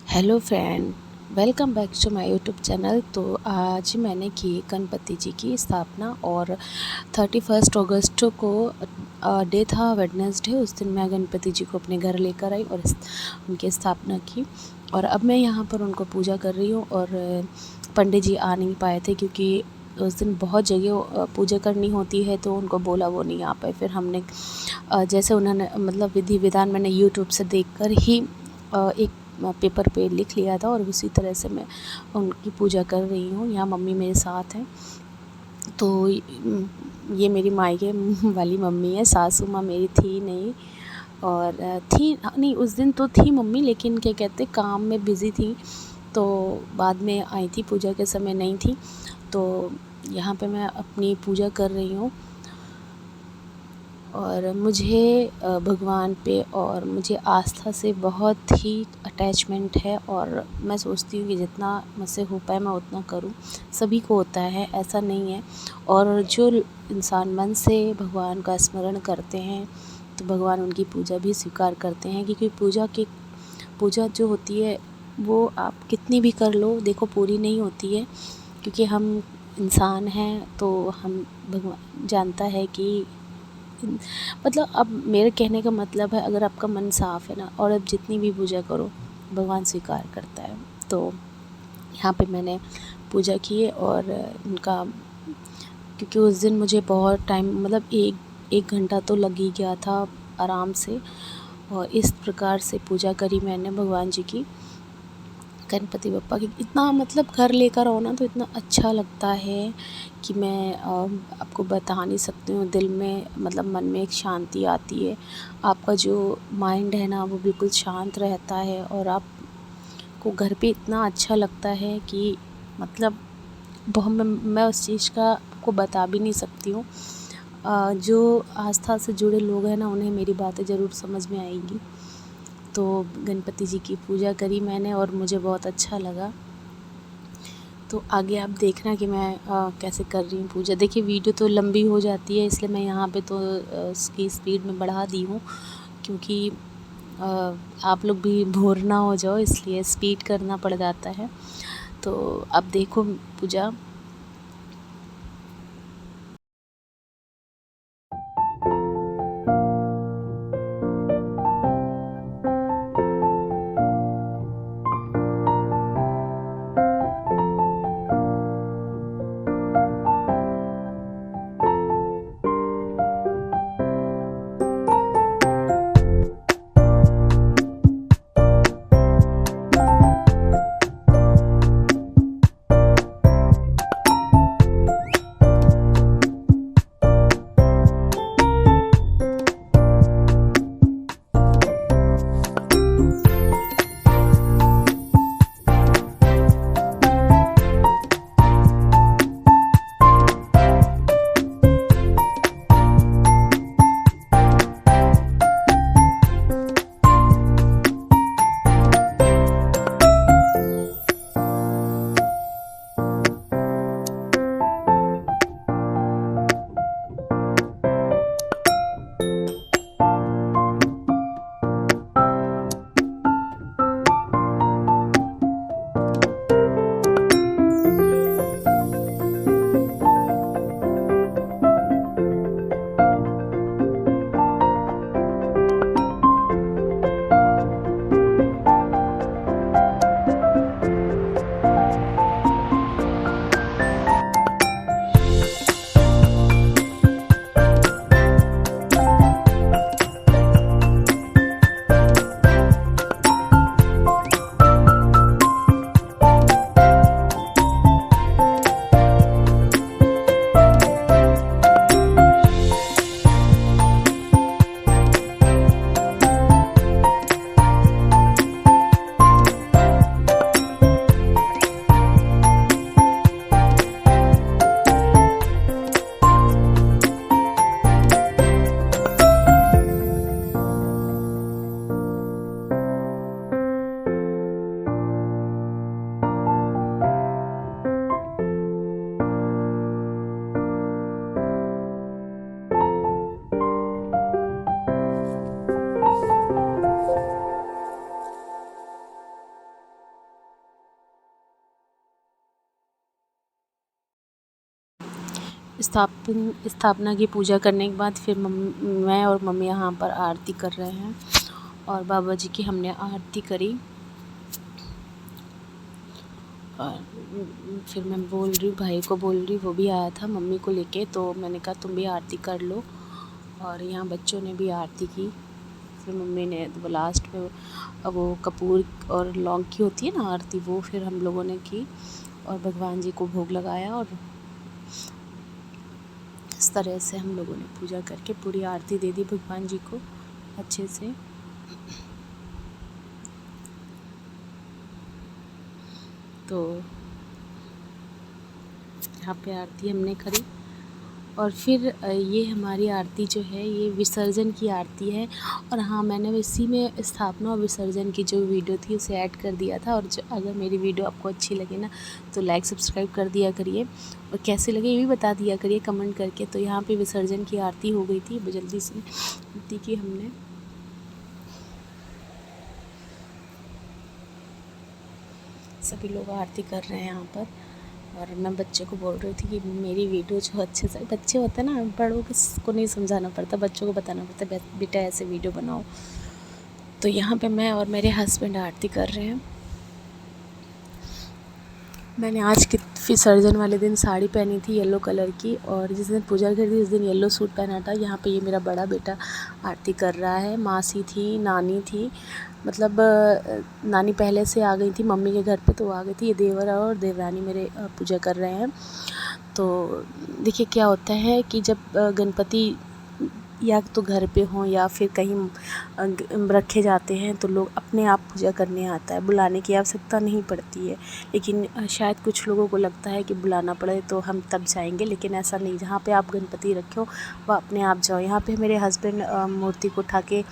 Hello friend, welcome back to my YouTube channel. तो आज मैंने की गणपति जी की स्थापना और 31 अगस्त को डे था वेडनेसडे। उस दिन मैं गणपति जी को अपने घर लेकर आई और उनकी स्थापना की। और अब मैं यहाँ पर उनको पूजा कर रही हूँ। और पंडित जी आ नहीं पाए थे क्योंकि उस दिन बहुत जगह पूजा करनी होती है, तो उनको बोला वो नहीं आ पाए। फिर हमने जैसे उन्होंने मतलब विधि विधान मैंने यूट्यूब से देखकर ही एक पेपर पे लिख लिया था और उसी तरह से मैं उनकी पूजा कर रही हूँ। यहाँ मम्मी मेरे साथ हैं। तो ये मेरी मायके वाली मम्मी है, सासू माँ मेरी थी नहीं। और थी नहीं, उस दिन तो थी मम्मी, लेकिन क्या कहते काम में बिज़ी थी, तो बाद में आई थी, पूजा के समय नहीं थी। तो यहाँ पे मैं अपनी पूजा कर रही हूँ। और मुझे भगवान पे और मुझे आस्था से बहुत ही अटैचमेंट है। और मैं सोचती हूँ कि जितना मुझसे हो पाए मैं उतना करूँ। सभी को होता है, ऐसा नहीं है। और जो इंसान मन से भगवान का स्मरण करते हैं तो भगवान उनकी पूजा भी स्वीकार करते हैं। क्योंकि पूजा जो होती है वो आप कितनी भी कर लो, देखो पूरी नहीं होती है। क्योंकि हम इंसान हैं, तो हम भगवान जानता है कि मतलब अब मेरे कहने का मतलब है, अगर आपका मन साफ़ है ना, और आप जितनी भी पूजा करो भगवान स्वीकार करता है। तो यहाँ पे मैंने पूजा की है। और उनका, क्योंकि उस दिन मुझे बहुत टाइम मतलब एक घंटा तो लग ही गया था आराम से। और इस प्रकार से पूजा करी मैंने भगवान जी की, गणपति बप्पा की। इतना मतलब घर लेकर आओ ना तो इतना अच्छा लगता है कि मैं आपको बता नहीं सकती हूँ। दिल में मतलब मन में एक शांति आती है। आपका जो माइंड है ना वो बिल्कुल शांत रहता है। और आपको घर पे इतना अच्छा लगता है कि मतलब बहुत मैं उस चीज़ का आपको बता भी नहीं सकती हूँ। जो आस्था से जुड़े लोग हैं ना, उन्हें मेरी बातें ज़रूर समझ में आएंगी। तो गणपति जी की पूजा करी मैंने और मुझे बहुत अच्छा लगा। तो आगे आप देखना कि मैं कैसे कर रही हूँ पूजा। देखिए वीडियो तो लंबी हो जाती है, इसलिए मैं यहाँ पे तो उसकी स्पीड में बढ़ा दी हूँ, क्योंकि आप लोग भी बोर ना हो जाओ, इसलिए स्पीड करना पड़ जाता है। तो अब देखो पूजा। स्थापना की पूजा करने के बाद फिर मैं और मम्मी यहाँ पर आरती कर रहे हैं और बाबा जी की हमने आरती करी। और फिर मैं बोल रही हूँ, भाई को बोल रही, वो भी आया था मम्मी को लेके, तो मैंने कहा तुम भी आरती कर लो। और यहाँ बच्चों ने भी आरती की। फिर मम्मी ने वो लास्ट में वो कपूर और लौंग की होती है ना आरती, वो फिर हम लोगों ने की और भगवान जी को भोग लगाया। और इस तरह से हम लोगों ने पूजा करके पूरी आरती दे दी भगवान जी को अच्छे से। तो यहाँ पे आरती हमने करी और फिर ये हमारी आरती जो है ये विसर्जन की आरती है। और हाँ, मैंने इसी में स्थापना और विसर्जन की जो वीडियो थी उसे ऐड कर दिया था। और जो अगर मेरी वीडियो आपको अच्छी लगे ना तो लाइक सब्सक्राइब कर दिया करिए और कैसे लगे ये भी बता दिया करिए कमेंट करके। तो यहाँ पे विसर्जन की आरती हो गई थी, जल्दी से आरती की हमने। सभी लोग आरती कर रहे हैं यहाँ पर। और मैं बच्चे को बोल रही थी कि मेरी वीडियो जो अच्छे से, बच्चे होते हैं ना, बड़ों को नहीं समझाना पड़ता, बच्चों को बताना पड़ता बेटा ऐसे वीडियो बनाओ। तो यहाँ पे मैं और मेरे हस्बैंड आरती कर रहे हैं। मैंने आज के विसर्जन वाले दिन साड़ी पहनी थी येलो कलर की, और जिस दिन पूजा करी थी उस दिन येलो सूट पहना था। यहाँ पे ये मेरा बड़ा बेटा आरती कर रहा है। मासी थी, नानी थी, मतलब नानी पहले से आ गई थी मम्मी के घर पे, तो आ गई थी। ये देवर और देवरानी मेरे पूजा कर रहे हैं। तो देखिए क्या होता है कि जब गणपति या तो घर पे हों या फिर कहीं रखे जाते हैं तो लोग अपने आप पूजा करने आता है, बुलाने की आवश्यकता नहीं पड़ती है। लेकिन शायद कुछ लोगों को लगता है कि बुलाना पड़े तो हम तब जाएंगे, लेकिन ऐसा नहीं। जहाँ पे आप गणपति रखे हो वह अपने आप जाओ। यहाँ पे मेरे हस्बैंड मूर्ति को उठा के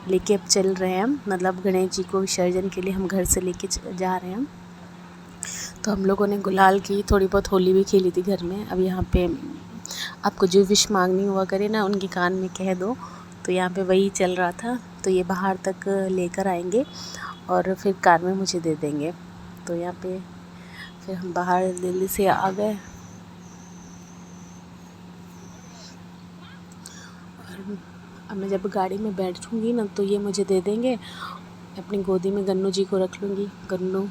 लेके अब चल रहे हैं, मतलब गणेश जी को विसर्जन के लिए हम घर से लेके जा रहे हैं। तो हम लोगों ने गुलाल की, थोड़ी बहुत होली भी खेली थी घर में। अब यहाँ पे आपको जो विश मांगनी हुआ करे ना उनके कान में कह दो, तो यहाँ पे वही चल रहा था। तो ये बाहर तक लेकर आएंगे और फिर कार में मुझे दे देंगे। तो यहाँ पे फिर हम बाहर दिल्ली से आ गए और अब मैं जब गाड़ी में बैठूँगी ना तो ये मुझे दे देंगे। अपनी गोदी में गन्नू जी को रख लूँगी। गन्नू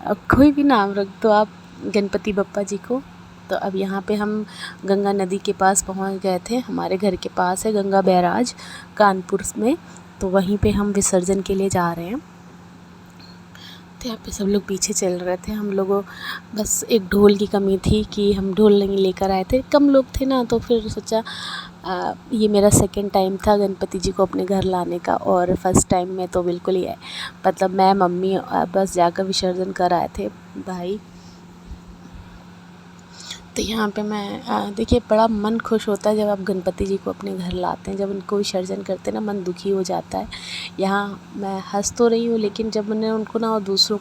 अब कोई भी नाम रख दो आप गणपति बप्पा जी को। तो अब यहाँ पे हम गंगा नदी के पास पहुँच गए थे। हमारे घर के पास है गंगा बैराज कानपुर में, तो वहीं पे हम विसर्जन के लिए जा रहे हैं। तो यहाँ पे सब लोग पीछे चल रहे थे। हम लोगों बस एक ढोल की कमी थी कि हम ढोल नहीं लेकर आए थे, कम लोग थे ना, तो फिर सोचा ये मेरा सेकंड टाइम था गणपति जी को अपने घर लाने का। और फर्स्ट टाइम में तो बिल्कुल ही मतलब मैं मम्मी बस जाकर विसर्जन कर आए थे भाई। तो यहाँ पे मैं देखिए बड़ा मन खुश होता है जब आप गणपति जी को अपने घर लाते हैं, जब उनको विसर्जन करते हैं ना मन दुखी हो जाता है। यहाँ मैं हंस तो रही हूँ, लेकिन जब मैंने उनको ना और दूसरों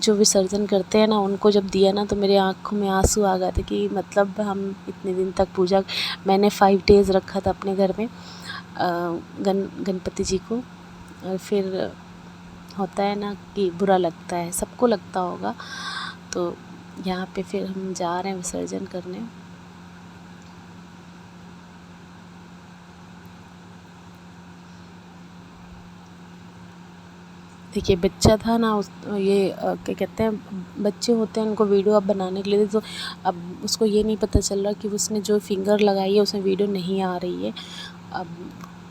जो विसर्जन करते हैं ना उनको जब दिया ना तो मेरे आँखों में आंसू आ गए थे कि मतलब हम इतने दिन तक पूजा, मैंने 5 डेज़ रखा था अपने घर में गणपति जी को। और फिर होता है ना कि बुरा लगता है, सबको लगता होगा। तो यहाँ पे फिर हम जा रहे हैं विसर्जन करने। देखिए बच्चा था ना ये क्या कहते हैं, बच्चे होते हैं उनको वीडियो अब बनाने के लिए, तो अब उसको ये नहीं पता चल रहा कि उसने जो फिंगर लगाई है उसमें वीडियो नहीं आ रही है। अब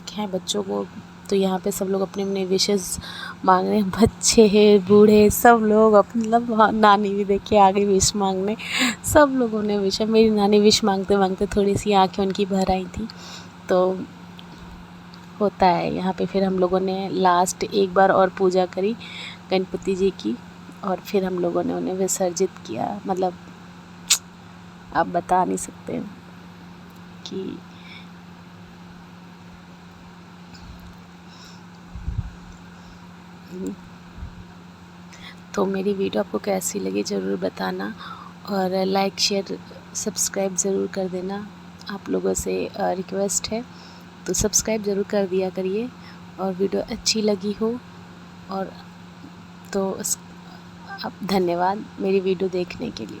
क्या है बच्चों को, तो यहाँ पे सब लोग अपने अपने विशेस मांग रहे हैं, बच्चे हैं बूढ़े सब लोग। मतलब नानी भी देखिए आ गई विश मांगने, सब लोगों ने विश, मेरी नानी विश मांगते मांगते थोड़ी सी आँखें उनकी भर आई थी। तो होता है यहाँ पे। फिर हम लोगों ने लास्ट एक बार और पूजा करी गणपति जी की और फिर हम लोगों ने उन्हें विसर्जित किया। मतलब आप बता नहीं सकते कि तो मेरी वीडियो आपको कैसी लगी ज़रूर बताना और लाइक शेयर सब्सक्राइब ज़रूर कर देना। आप लोगों से रिक्वेस्ट है, तो सब्सक्राइब ज़रूर कर दिया करिए। और वीडियो अच्छी लगी हो और तो आप धन्यवाद मेरी वीडियो देखने के लिए।